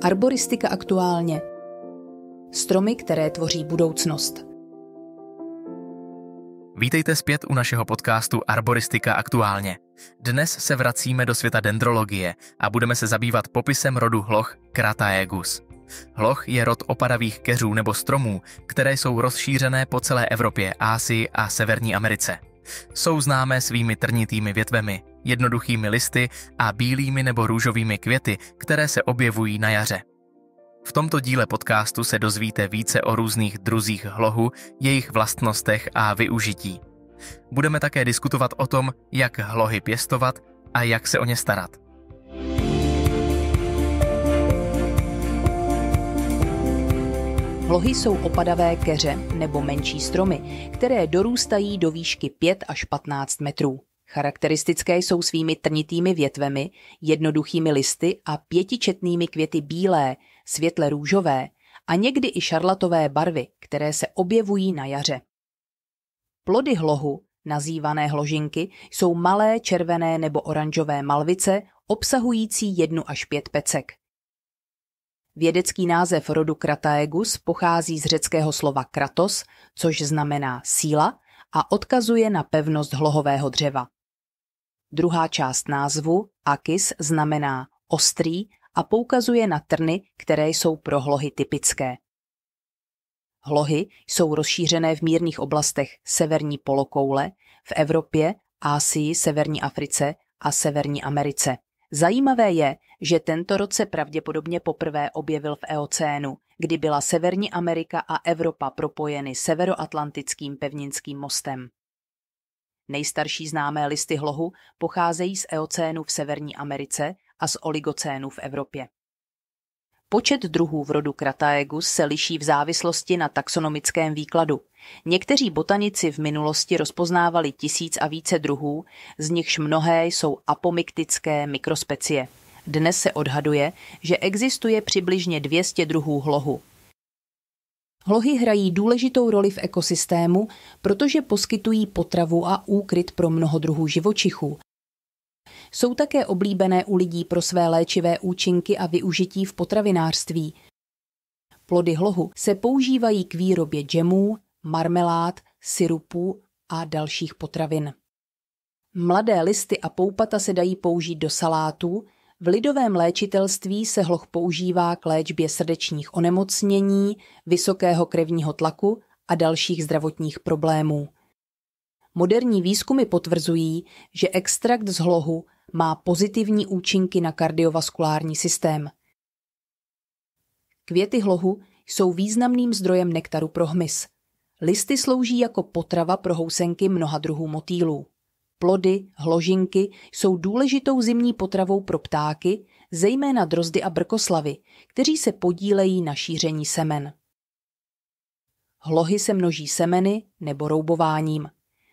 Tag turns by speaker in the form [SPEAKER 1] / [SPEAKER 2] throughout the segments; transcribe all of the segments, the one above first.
[SPEAKER 1] Arboristika aktuálně. Stromy, které tvoří budoucnost.
[SPEAKER 2] Vítejte zpět u našeho podcastu Arboristika aktuálně. Dnes se vracíme do světa dendrologie a budeme se zabývat popisem rodu hloch Crataegus. Hloch je rod opadavých keřů nebo stromů, které jsou rozšířené po celé Evropě, Asii a Severní Americe. Jsou známé svými trnitými větvemi, jednoduchými listy a bílými nebo růžovými květy, které se objevují na jaře. V tomto díle podcastu se dozvíte více o různých druzích hlohu, jejich vlastnostech a využití. Budeme také diskutovat o tom, jak hlohy pěstovat a jak se o ně starat.
[SPEAKER 1] Hlohy jsou opadavé keře nebo menší stromy, které dorůstají do výšky 5 až 15 metrů. Charakteristické jsou svými trnitými větvemi, jednoduchými listy a pětičetnými květy bílé, světle růžové a někdy i šarlatové barvy, které se objevují na jaře. Plody hlohu, nazývané hložinky, jsou malé červené nebo oranžové malvice obsahující 1 až 5 pecek. Vědecký název rodu Crataegus pochází z řeckého slova kratos, což znamená síla a odkazuje na pevnost hlohového dřeva. Druhá část názvu, akis, znamená ostrý a poukazuje na trny, které jsou pro hlohy typické. Hlohy jsou rozšířené v mírných oblastech severní polokoule, v Evropě, Asii, Severní Africe a Severní Americe. Zajímavé je, že tento rod se pravděpodobně poprvé objevil v Eocénu, kdy byla Severní Amerika a Evropa propojeny severoatlantickým pevninským mostem. Nejstarší známé listy hlohu pocházejí z Eocénu v Severní Americe a z Oligocénu v Evropě. Počet druhů v rodu Crataegus se liší v závislosti na taxonomickém výkladu. Někteří botanici v minulosti rozpoznávali 1000 a více druhů, z nichž mnohé jsou apomiktické mikrospecie. Dnes se odhaduje, že existuje přibližně 200 druhů hlohu. Hlohy hrají důležitou roli v ekosystému, protože poskytují potravu a úkryt pro mnoho druhů živočichů. Jsou také oblíbené u lidí pro své léčivé účinky a využití v potravinářství. Plody hlohu se používají k výrobě džemů, marmelád, syrupů a dalších potravin. Mladé listy a poupata se dají použít do salátů, v lidovém léčitelství se hloh používá k léčbě srdečních onemocnění, vysokého krevního tlaku a dalších zdravotních problémů. Moderní výzkumy potvrzují, že extrakt z hlohu má pozitivní účinky na kardiovaskulární systém. Květy hlohu jsou významným zdrojem nektaru pro hmyz. Listy slouží jako potrava pro housenky mnoha druhů motýlů. Plody, hložinky jsou důležitou zimní potravou pro ptáky, zejména drozdy a brkoslavy, kteří se podílejí na šíření semen. Hlohy se množí semeny nebo roubováním.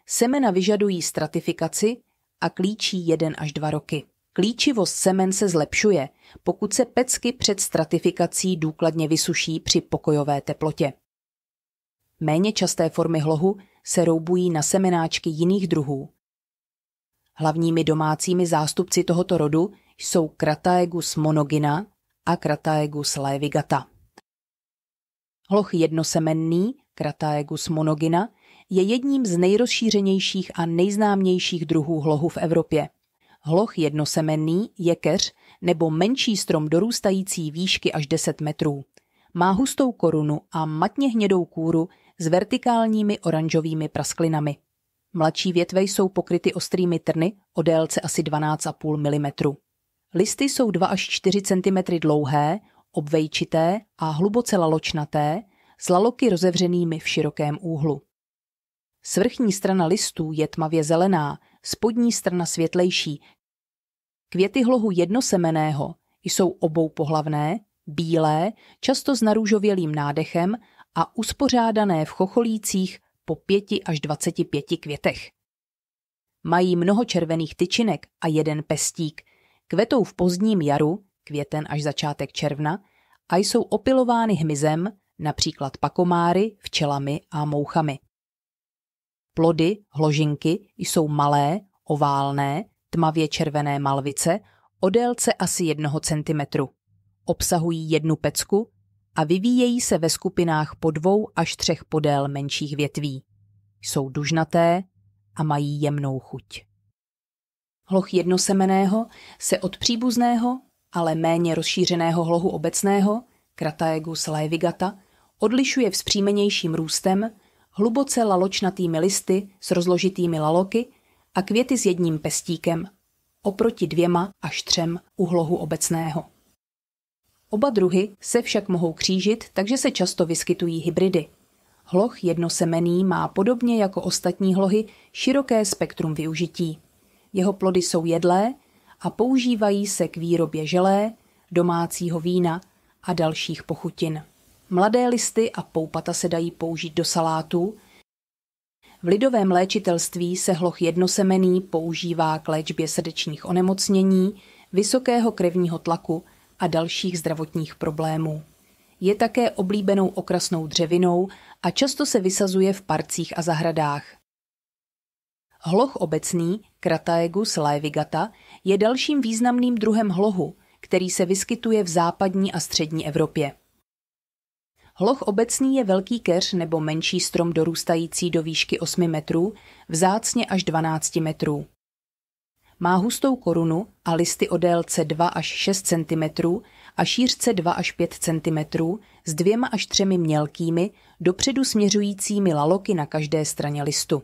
[SPEAKER 1] Semena vyžadují stratifikaci a klíčí 1 až 2 roky. Klíčivost semen se zlepšuje, pokud se pecky před stratifikací důkladně vysuší při pokojové teplotě. Méně časté formy hlohu se roubují na semenáčky jiných druhů. Hlavními domácími zástupci tohoto rodu jsou Crataegus monogyna a Crataegus laevigata. Hloh jednosemenný, Crataegus monogyna, je jedním z nejrozšířenějších a nejznámějších druhů hlohu v Evropě. Hloh jednosemenný je keř nebo menší strom dorůstající výšky až 10 metrů. Má hustou korunu a matně hnědou kůru s vertikálními oranžovými prasklinami. Mladší větve jsou pokryty ostrými trny o délce asi 12,5 mm. Listy jsou 2 až 4 cm dlouhé, obvejčité a hluboce laločnaté, s laloky rozevřenými v širokém úhlu. Svrchní strana listů je tmavě zelená, spodní strana světlejší. Květy hlohu jednosemenného jsou oboupohlavné, bílé, často s narůžovělým nádechem a uspořádané v chocholících po 5 až 25 květech. Mají mnoho červených tyčinek a 1 pestík, kvetou v pozdním jaru, květen až začátek června, a jsou opylovány hmyzem, například pakomáry, včelami a mouchami. Plody, hložinky, jsou malé, oválné, tmavě červené malvice o délce asi 1 cm. obsahují jednu pecku a vyvíjejí se ve skupinách po 2 až 3 podél menších větví. Jsou dužnaté a mají jemnou chuť. Hloh jednosemenného se od příbuzného, ale méně rozšířeného hlohu obecného, Crataegus laevigata, odlišuje vzpřímenějším růstem, hluboce laločnatými listy s rozložitými laloky a květy s jedním pestíkem, oproti 2 až 3 u hlohu obecného. Oba druhy se však mohou křížit, takže se často vyskytují hybridy. Hloh jednosemenný má podobně jako ostatní hlohy široké spektrum využití. Jeho plody jsou jedlé a používají se k výrobě želé, domácího vína a dalších pochutin. Mladé listy a poupata se dají použít do salátů. V lidovém léčitelství se hloh jednosemenný používá k léčbě srdečních onemocnění, vysokého krevního tlaku a dalších zdravotních problémů. Je také oblíbenou okrasnou dřevinou a často se vysazuje v parcích a zahradách. Hloh obecný, Crataegus laevigata, je dalším významným druhem hlohu, který se vyskytuje v západní a střední Evropě. Hloh obecný je velký keř nebo menší strom dorůstající do výšky 8 metrů, vzácně až 12 metrů. Má hustou korunu a listy o délce 2 až 6 cm a šířce 2 až 5 cm s 2 až 3 mělkými, dopředu směřujícími laloky na každé straně listu.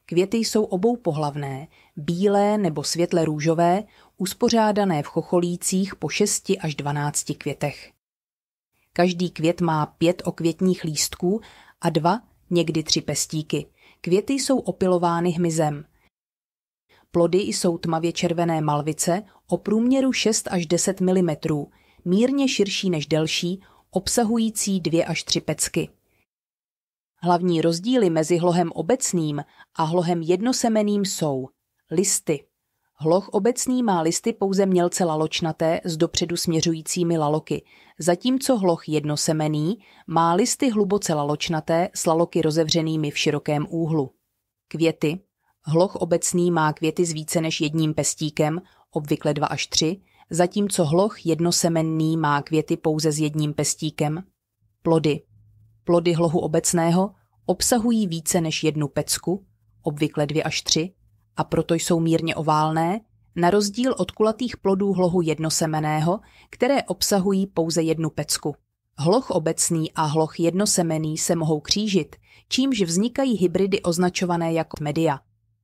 [SPEAKER 1] Květy jsou oboupohlavné, bílé nebo světle růžové, uspořádané v chocholících po 6 až 12 květech. Každý květ má 5 okvětních lístků a 2, někdy 3 pestíky. Květy jsou opylovány hmyzem. Plody jsou tmavě červené malvice o průměru 6 až 10 mm, mírně širší než delší, obsahující 2 až 3 pecky. Hlavní rozdíly mezi hlohem obecným a hlohem jednosemenným jsou listy. Hloh obecný má listy pouze mělce laločnaté s dopředu směřujícími laloky, zatímco hloh jednosemenný má listy hluboce laločnaté s laloky rozevřenými v širokém úhlu. Květy. Hloh obecný má květy s více než jedním pestíkem, obvykle 2 až 3, zatímco hloh jednosemenný má květy pouze s jedním pestíkem. Plody. Plody hlohu obecného obsahují více než jednu pecku, obvykle 2 až 3, a proto jsou mírně oválné, na rozdíl od kulatých plodů hlohu jednosemenného, které obsahují pouze jednu pecku. Hloh obecný a hloh jednosemenný se mohou křížit, čímž vznikají hybridy označované jako media.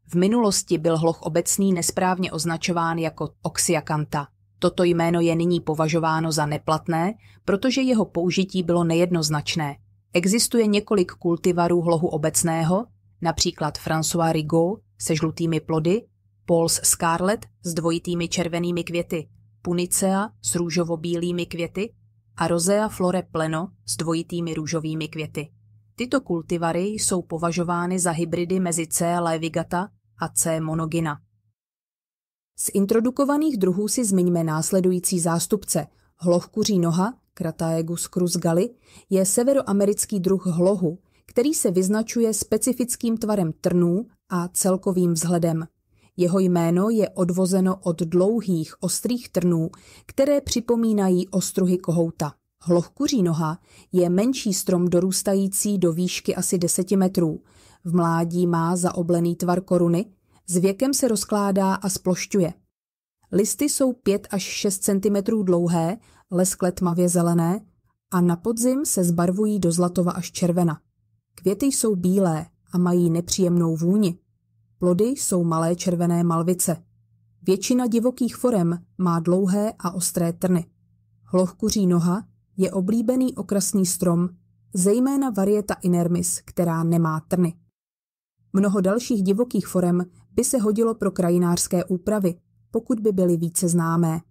[SPEAKER 1] V minulosti byl hloh obecný nesprávně označován jako Oxyacantha. Toto jméno je nyní považováno za neplatné, protože jeho použití bylo nejednoznačné. Existuje několik kultivarů hlohu obecného, například François Rigaud se žlutými plody, Paul's Scarlet s dvojitými červenými květy, Punicea s růžovo-bílými květy a Rosea Flore Pleno s dvojitými růžovými květy. Tyto kultivary jsou považovány za hybridy mezi C. laevigata a C. monogyna. Z introdukovaných druhů si zmiňme následující zástupce. Hloh kuří noha, Crataegus cruz-galli, je severoamerický druh hlohu, který se vyznačuje specifickým tvarem trnů a celkovým vzhledem. Jeho jméno je odvozeno od dlouhých, ostrých trnů, které připomínají ostruhy kohouta. Hloh kuří noha je menší strom dorůstající do výšky asi 10 metrů. V mládí má zaoblený tvar koruny, s věkem se rozkládá a splošťuje. Listy jsou 5 až 6 cm dlouhé, leskle tmavě zelené a na podzim se zbarvují do zlatova až červena. Květy jsou bílé a mají nepříjemnou vůni. Plody jsou malé červené malvice. Většina divokých forem má dlouhé a ostré trny. Hloh kuří noha je oblíbený okrasný strom, zejména varieta inermis, která nemá trny. Mnoho dalších divokých forem by se hodilo pro krajinářské úpravy, pokud by byly více známé.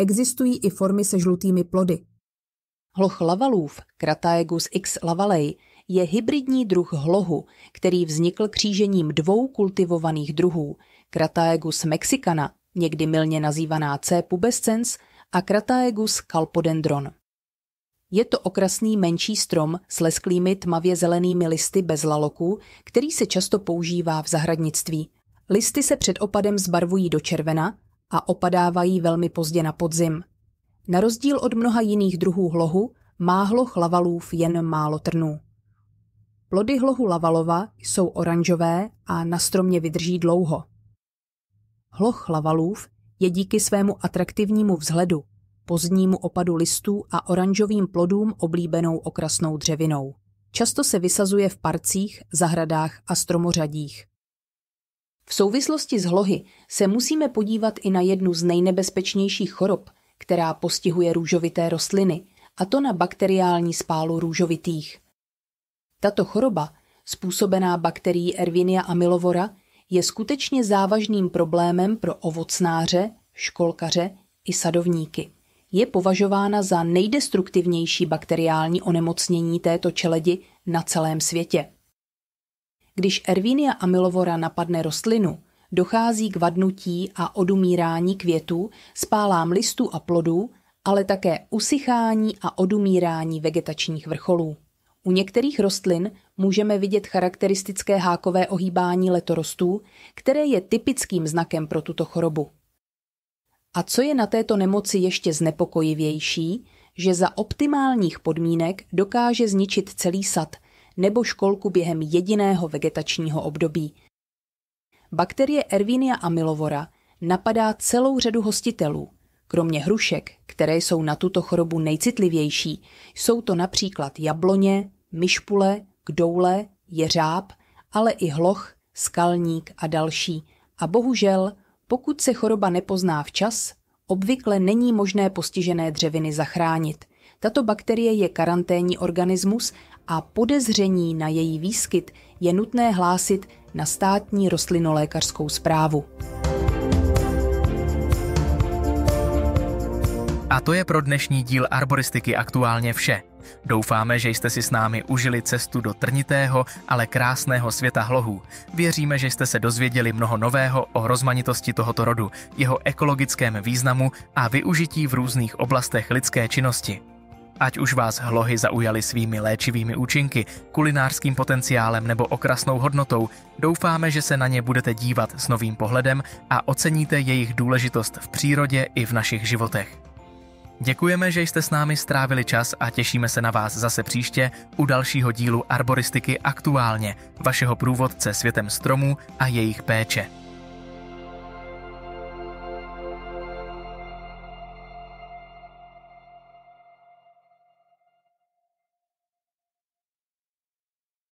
[SPEAKER 1] Existují i formy se žlutými plody. Hloh lavalův, Crataegus x lavalei, je hybridní druh hlohu, který vznikl křížením 2 kultivovaných druhů, Crataegus mexicana, někdy mylně nazývaná C. pubescens, a Crataegus calpodendron. Je to okrasný menší strom s lesklými tmavě zelenými listy bez laloků, který se často používá v zahradnictví. Listy se před opadem zbarvují do červena a opadávají velmi pozdě na podzim. Na rozdíl od mnoha jiných druhů hlohu má hloh lavalův jen málo trnů. Plody hlohu lavalova jsou oranžové a na stromě vydrží dlouho. Hloh lavalův je díky svému atraktivnímu vzhledu, pozdnímu opadu listů a oranžovým plodům oblíbenou okrasnou dřevinou. Často se vysazuje v parcích, zahradách a stromořadích. V souvislosti s hlohy se musíme podívat i na jednu z nejnebezpečnějších chorob, která postihuje růžovité rostliny, a to na bakteriální spálu růžovitých. Tato choroba, způsobená bakterií Erwinia amylovora, je skutečně závažným problémem pro ovocnáře, školkaře i sadovníky. Je považována za nejdestruktivnější bakteriální onemocnění této čeledi na celém světě. Když Erwinia amylovora napadne rostlinu, dochází k vadnutí a odumírání květů, spálám listů a plodů, ale také usychání a odumírání vegetačních vrcholů. U některých rostlin můžeme vidět charakteristické hákové ohýbání letorostů, které je typickým znakem pro tuto chorobu. A co je na této nemoci ještě znepokojivější, že za optimálních podmínek dokáže zničit celý sad nebo školku během jediného vegetačního období. Bakterie Erwinia amylovora napadá celou řadu hostitelů. Kromě hrušek, které jsou na tuto chorobu nejcitlivější, jsou to například jabloně, myšpule, kdoule, jeřáb, ale i hloch, skalník a další. A bohužel, pokud se choroba nepozná včas, obvykle není možné postižené dřeviny zachránit. Tato bakterie je karanténní organismus a podezření na její výskyt je nutné hlásit na státní rostlinolékařskou správu.
[SPEAKER 2] A to je pro dnešní díl Arboristiky aktuálně vše. Doufáme, že jste si s námi užili cestu do trnitého, ale krásného světa hlohů. Věříme, že jste se dozvěděli mnoho nového o rozmanitosti tohoto rodu, jeho ekologickém významu a využití v různých oblastech lidské činnosti. Ať už vás hlohy zaujaly svými léčivými účinky, kulinářským potenciálem nebo okrasnou hodnotou, doufáme, že se na ně budete dívat s novým pohledem a oceníte jejich důležitost v přírodě i v našich životech. Děkujeme, že jste s námi strávili čas a těšíme se na vás zase příště u dalšího dílu Arboristiky aktuálně, vašeho průvodce světem stromů a jejich péče.